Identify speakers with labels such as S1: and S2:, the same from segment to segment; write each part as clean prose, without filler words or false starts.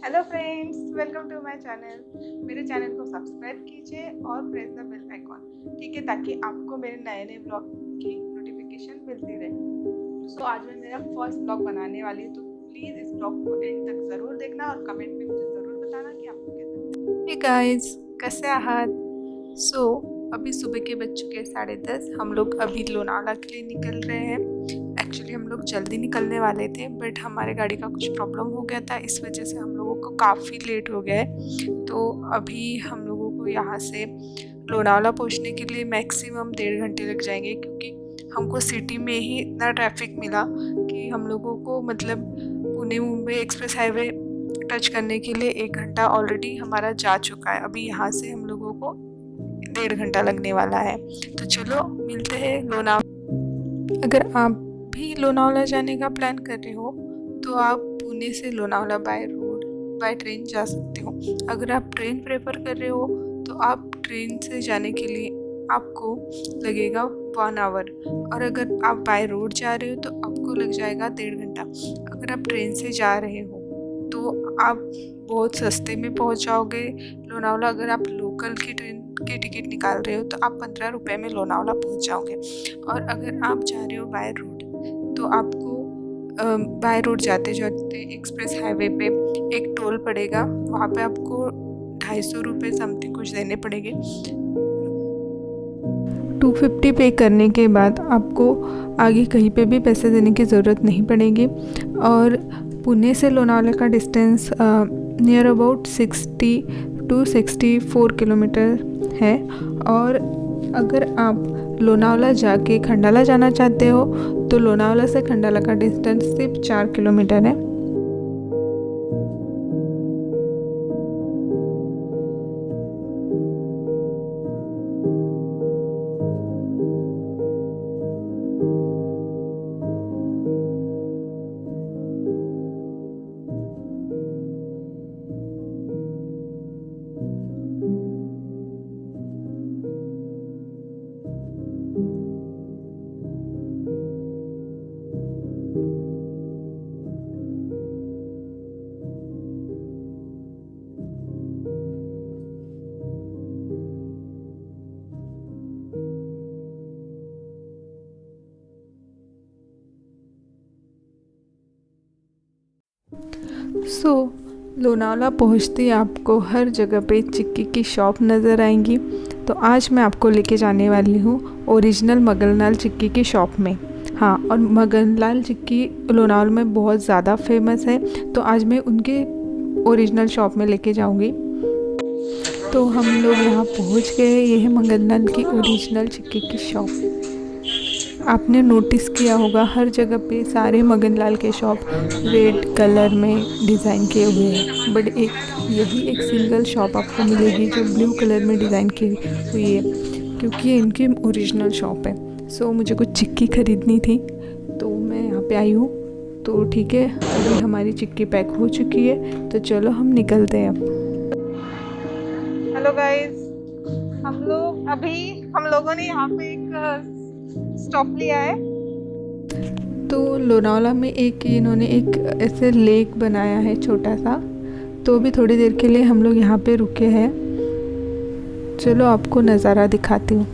S1: Hello friends, welcome to my channel. मेरे channel को subscribe कीजिए और प्रेस द बेल आइकॉन, ठीक है, ताकि आपको मेरे नए नए ब्लॉग की नोटिफिकेशन मिलती रहे। आज मैं मेरा फर्स्ट ब्लॉग बनाने वाली हूँ, तो प्लीज़ इस ब्लॉग को एंड तक ज़रूर देखना और कमेंट में मुझे ज़रूर बताना कि आपको कैसा। हे गाइस, कैसे आहात? अभी सुबह के बज चुके हैं 10:30। हम लोग अभी लोनावला के लिए निकल रहे हैं। एक्चुअली हम लोग जल्दी निकलने वाले थे, बट हमारे गाड़ी का कुछ प्रॉब्लम हो गया था, इस वजह से हम लोगों को काफ़ी लेट हो गया है। तो अभी हम लोगों को यहाँ से लोनावला पहुँचने के लिए मैक्सिमम 1.5 घंटे लग जाएंगे, क्योंकि हमको सिटी में ही इतना ट्रैफिक मिला कि हम लोगों को मतलब Pune Mumbai express highway touch करने के लिए 1 घंटा ऑलरेडी हमारा जा चुका है। अभी यहाँ से हम लोगों को 1.5 घंटा लगने वाला है। तो चलो मिलते हैं लोनावला। अगर आप भी लोनावला जाने का प्लान कर रहे हो तो आप पुणे से Lonavala by road by train जा सकते हो। अगर आप ट्रेन प्रेफर कर रहे हो तो आप ट्रेन से जाने के लिए आपको लगेगा 1 आवर, और अगर आप बाय रोड जा रहे हो तो आपको लग जाएगा 1.5 घंटा। अगर आप ट्रेन से जा रहे हो तो आप बहुत सस्ते में पहुंच जाओगे लोनावला। अगर आप लोकल की ट्रेन की टिकट निकाल रहे हो तो आप 15 रुपये में लोनावला पहुंच जाओगे। और अगर आप जा रहे हो बाय रोड तो आपको बाय रोड जाते जाते एक्सप्रेस हाईवे पे एक टोल पड़ेगा, वहाँ पे आपको 250 रुपये समथिंग कुछ देने पड़ेंगे। 250 पे करने के बाद आपको आगे कहीं पे भी पैसे देने की ज़रूरत नहीं पड़ेगी। और पुणे से लोनावला का distance near about 60 to 64 kilometre है। और अगर आप लोनावला जाके खंडाला जाना चाहते हो तो लोनावला से खंडाला का डिस्टेंस सिर्फ 4 किलोमीटर है। लोनावला पहुँचते ही आपको हर जगह पे चिक्की की शॉप नज़र आएंगी। तो आज मैं आपको लेके जाने वाली हूँ ओरिजिनल मगनलाल चिक्की की शॉप में। हाँ, और मगनलाल चिक्की लोनावला में बहुत ज़्यादा फेमस है, तो आज मैं उनके ओरिजिनल शॉप में लेके जाऊँगी। तो हम लोग यहाँ पहुँच गए। ये है मगनलाल की ओरिजिनल चिक्की की शॉप। आपने नोटिस किया होगा हर जगह पे सारे मगनलाल के शॉप रेड कलर में डिज़ाइन किए हुए हैं, बट यही एक सिंगल शॉप आपको मिलेगी जो ब्लू कलर में डिज़ाइन की हुई है, क्योंकि ये इनकी ओरिजिनल शॉप है। मुझे कुछ चिक्की ख़रीदनी थी तो मैं यहाँ पे आई हूँ। तो ठीक है, अभी हमारी चिक्की पैक हो चुकी है, तो चलो हम निकलते हैं अब। हेलो गाइस, हम लोगों ने यहाँ पे एक स्टॉप लिया है। तो लोनावला में इन्होंने एक ऐसे लेक बनाया है छोटा सा, तो भी थोड़ी देर के लिए हम लोग यहाँ पे रुके हैं। चलो आपको नज़ारा दिखाती हूँ।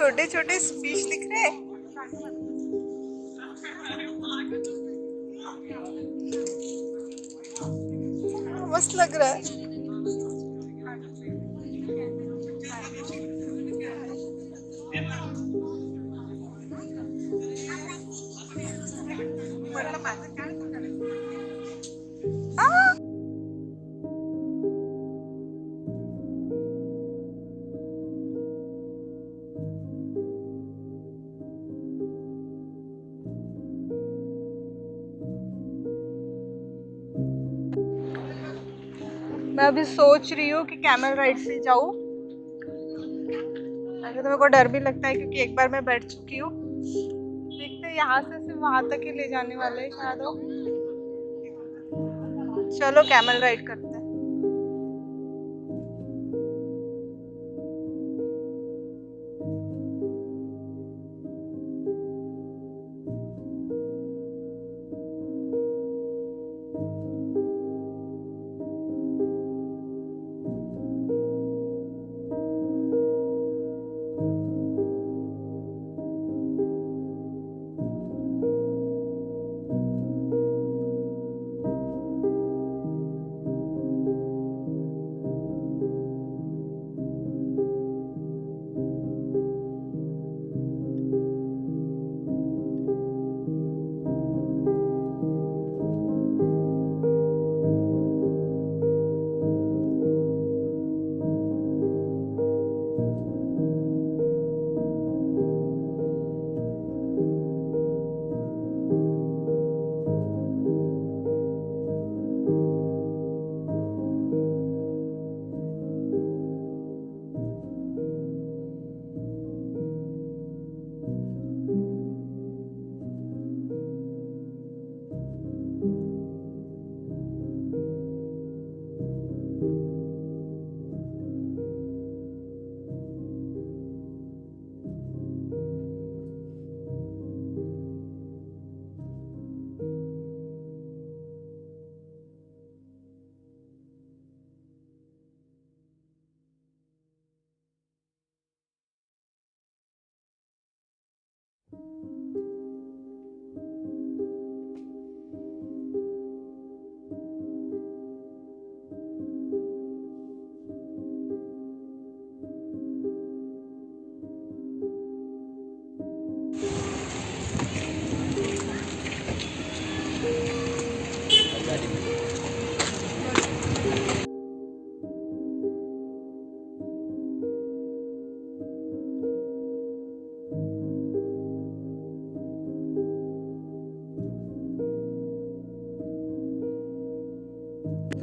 S1: छोटे छोटे फिश दिख रहे हैं। मस्त लग रहा है। मैं अभी सोच रही हूँ कि कैमल राइड पे जाऊँ। ऐसे तो मेरे को डर भी लगता है क्योंकि एक बार मैं बैठ चुकी हूँ। देखते हैं, यहाँ से सिर्फ वहां तक ही ले जाने वाले हैं शायद वो। चलो कैमल राइड करते हैं।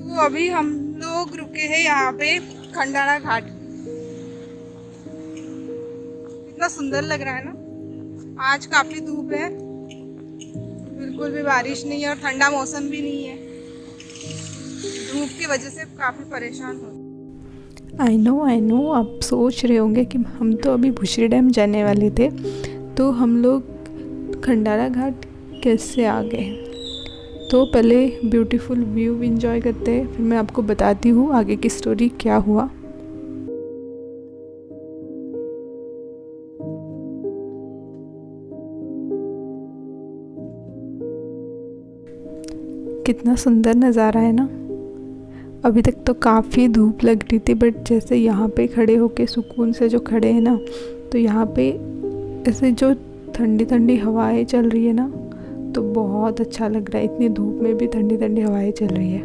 S1: तो अभी हम लोग रुके हैं यहाँ पे खंडारा घाट। कितना सुंदर लग रहा है ना। आज काफी धूप है, बिल्कुल भी बारिश नहीं है और ठंडा मौसम भी नहीं है। धूप की वजह से काफी परेशान हो।
S2: आई नो आप सोच रहे होंगे कि हम तो अभी भुशरी डैम जाने वाले थे, तो हम लोग खंडारा घाट कैसे आ गए। तो पहले ब्यूटीफुल व्यू एंजॉय करते हैं, फिर मैं आपको बताती हूँ आगे की स्टोरी क्या हुआ। कितना सुंदर नज़ारा है ना। अभी तक तो काफ़ी धूप लग रही थी, बट जैसे यहाँ पे खड़े होके सुकून से जो खड़े हैं ना, तो यहाँ पे ऐसे जो ठंडी ठंडी हवाएं चल रही है ना, तो बहुत अच्छा लग रहा है। इतनी धूप में भी ठंडी ठंडी हवाएं चल रही है।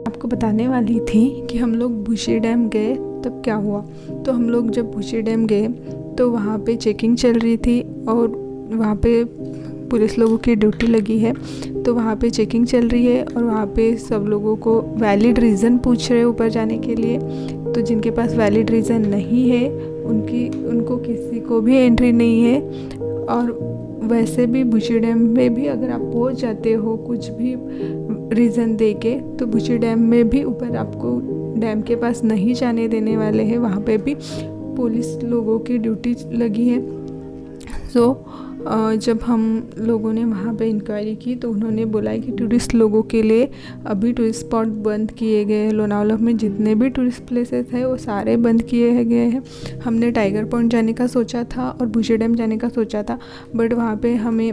S2: आपको बताने वाली थी कि हम लोग भुशरी डैम गए तब क्या हुआ। तो हम लोग जब भुशरी डैम गए तो वहाँ पे चेकिंग चल रही थी और वहाँ पे पुलिस लोगों की ड्यूटी लगी है। तो वहाँ पे चेकिंग चल रही है और वहाँ पे सब लोगों को वैलिड रीज़न पूछ रहे हैं ऊपर जाने के लिए। तो जिनके पास वैलिड रीज़न नहीं है उनको किसी को भी एंट्री नहीं है। और वैसे भी भुशरी डैम में भी अगर आप पहुँच जाते हो कुछ भी रीज़न दे के, तो भुशरी डैम में भी ऊपर आपको डैम के पास नहीं जाने देने वाले हैं। वहाँ पे भी पुलिस लोगों की ड्यूटी लगी है। सो जब हम लोगों ने वहाँ पे इंक्वायरी की तो उन्होंने बोला कि टूरिस्ट लोगों के लिए अभी टूरिस्ट स्पॉट बंद किए गए हैं। लोनावला में जितने भी टूरिस्ट प्लेसेस हैं वो सारे बंद किए गए हैं। हमने टाइगर पॉइंट जाने का सोचा था और भूसे डैम जाने का सोचा था, बट वहाँ पे हमें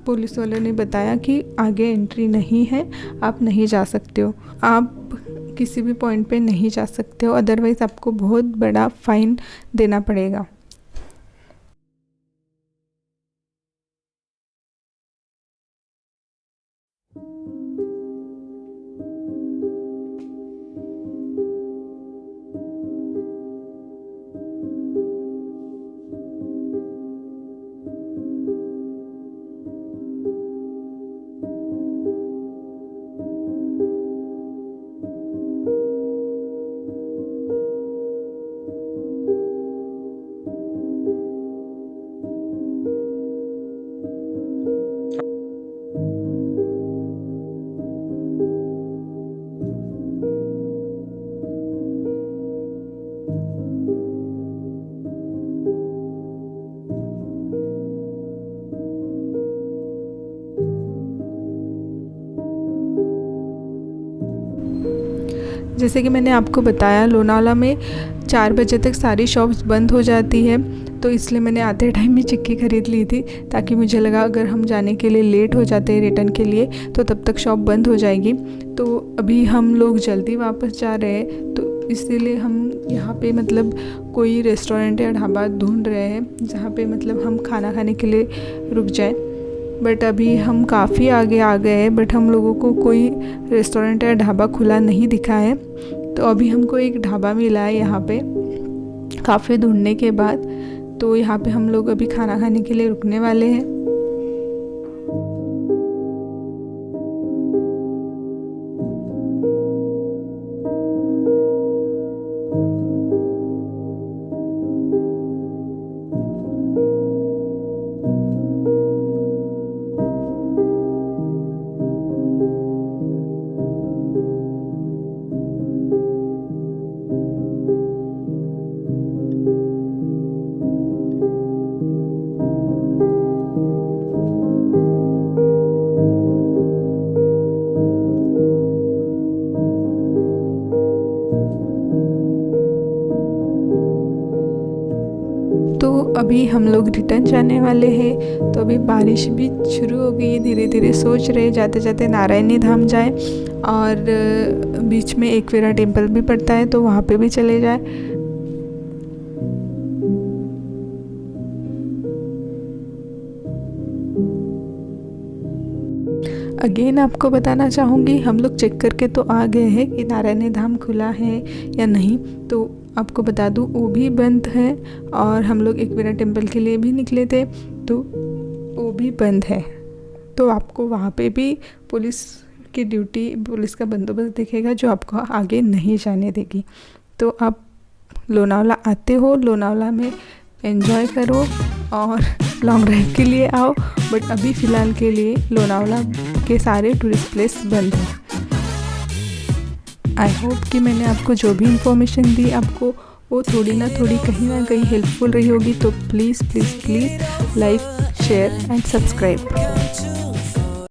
S2: पुलिस वालों ने बताया कि आगे एंट्री नहीं है, आप नहीं जा सकते हो, आप किसी भी पॉइंट पे नहीं जा सकते हो, अदरवाइज़ आपको बहुत बड़ा फ़ाइन देना पड़ेगा। जैसे कि मैंने आपको बताया, लोनावला में 4 बजे तक सारी शॉप्स बंद हो जाती है, तो इसलिए मैंने आते टाइम में चिक्की ख़रीद ली थी, ताकि मुझे लगा अगर हम जाने के लिए लेट हो जाते हैं रिटर्न के लिए तो तब तक शॉप बंद हो जाएगी। तो अभी हम लोग जल्दी वापस जा रहे हैं, तो इसीलिए हम यहाँ पे मतलब कोई रेस्टोरेंट या ढाबा ढूंढ रहे हैं जहाँ पे मतलब हम खाना खाने के लिए रुक जाएं। बट अभी हम काफ़ी आगे आ गए हैं, बट हम लोगों को कोई रेस्टोरेंट या ढाबा खुला नहीं दिखा है। तो अभी हमको एक ढाबा मिला है यहाँ पे काफ़ी ढूंढने के बाद, तो यहाँ पे हम लोग अभी खाना खाने के लिए रुकने वाले हैं। तो अभी हम लोग रिटर्न जाने वाले हैं। तो अभी बारिश भी शुरू हो गई है धीरे धीरे। सोच रहे जाते जाते नारायणी धाम जाए और बीच में एकवीरा टेम्पल भी पड़ता है तो वहाँ पे भी चले जाए। अगेन आपको बताना चाहूँगी, हम लोग चेक करके तो आ गए हैं कि नारायणी धाम खुला है या नहीं। तो आपको बता दूँ वो भी बंद है, और हम लोग एकवीरा टेम्पल के लिए भी निकले थे तो वो भी बंद है। तो आपको वहाँ पे भी पुलिस की ड्यूटी, पुलिस का बंदोबस्त दिखेगा जो आपको आगे नहीं जाने देगी। तो आप लोनावला आते हो, लोनावला में एंजॉय करो और लॉन्ग ड्राइव के लिए आओ। बट अभी फ़िलहाल के लिए लोनावला के सारे टूरिस्ट प्लेस बंद हैं। आई होप कि मैंने आपको जो भी इंफॉर्मेशन दी आपको वो थोड़ी ना कहीं हेल्पफुल रही होगी। तो please like, share and subscribe.